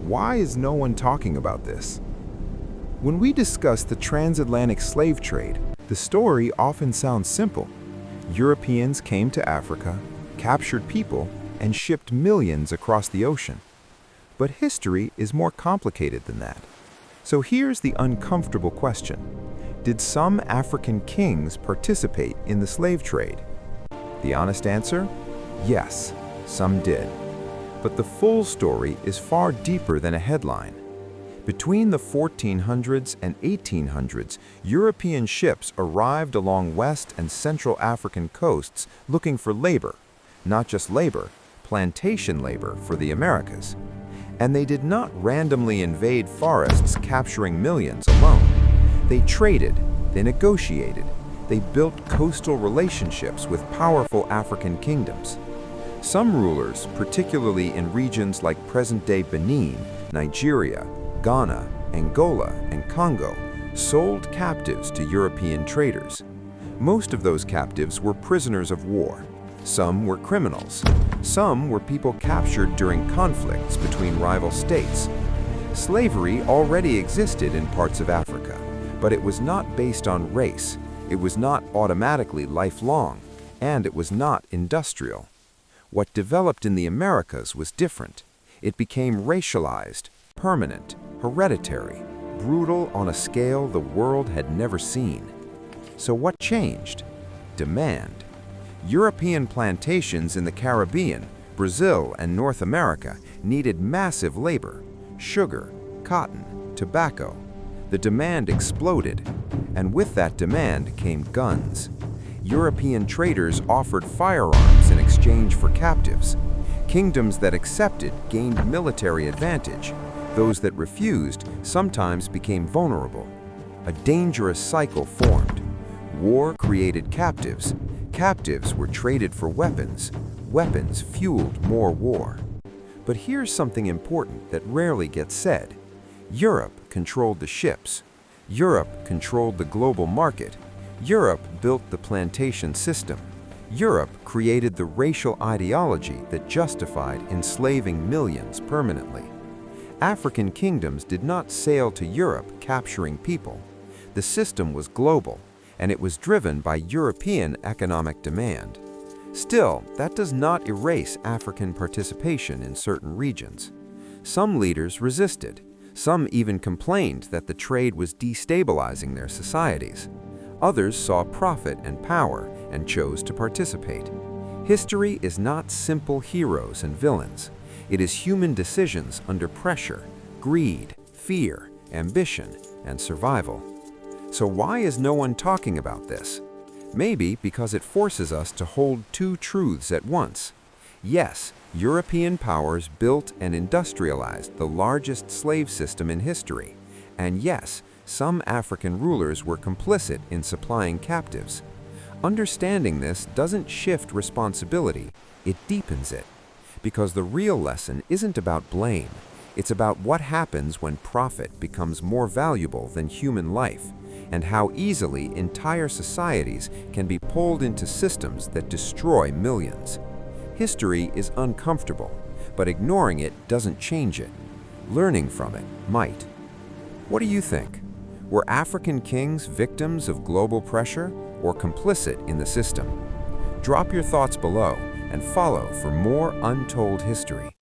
why is no one talking about this? When we discuss the transatlantic slave trade, the story often sounds simple. Europeans came to Africa, captured people, and shipped millions across the ocean. But history is more complicated than that. So here's the uncomfortable question. Did some African kings participate in the slave trade? The honest answer? Yes, some did. But the full story is far deeper than a headline. Between the 1400s and 1800s, European ships arrived along West and Central African coasts looking for labor, not just labor, plantation labor for the Americas. And they did not randomly invade forests capturing millions alone. They traded, they negotiated, they built coastal relationships with powerful African kingdoms. Some rulers, particularly in regions like present-day Benin, Nigeria, Ghana, Angola, and Congo, sold captives to European traders. Most of those captives were prisoners of war. Some were criminals. Some were people captured during conflicts between rival states. Slavery already existed in parts of Africa, but it was not based on race, it was not automatically lifelong, and it was not industrial. What developed in the Americas was different. It became racialized, permanent, hereditary, brutal on a scale the world had never seen. So what changed? Demand. European plantations in the Caribbean, Brazil, and North America needed massive labor: sugar, cotton, tobacco. The demand exploded, and with that demand came guns. European traders offered firearms in exchange for captives. Kingdoms that accepted gained military advantage. Those that refused sometimes became vulnerable. A dangerous cycle formed. War created captives. Captives were traded for weapons. Weapons fueled more war. But here's something important that rarely gets said. Europe controlled the ships. Europe controlled the global market. Europe built the plantation system. Europe created the racial ideology that justified enslaving millions permanently. African kingdoms did not sail to Europe capturing people. The system was global, and it was driven by European economic demand. Still, that does not erase African participation in certain regions. Some leaders resisted. Some even complained that the trade was destabilizing their societies. Others saw profit and power and chose to participate. History is not simple heroes and villains. It is human decisions under pressure, greed, fear, ambition, and survival. So why is no one talking about this? Maybe because it forces us to hold two truths at once. Yes, European powers built and industrialized the largest slave system in history. And yes, some African rulers were complicit in supplying captives. Understanding this doesn't shift responsibility, it deepens it. Because the real lesson isn't about blame, it's about what happens when profit becomes more valuable than human life, and how easily entire societies can be pulled into systems that destroy millions. History is uncomfortable, but ignoring it doesn't change it. Learning from it might. What do you think? Were African kings victims of global pressure or complicit in the system? Drop your thoughts below and follow for more untold history.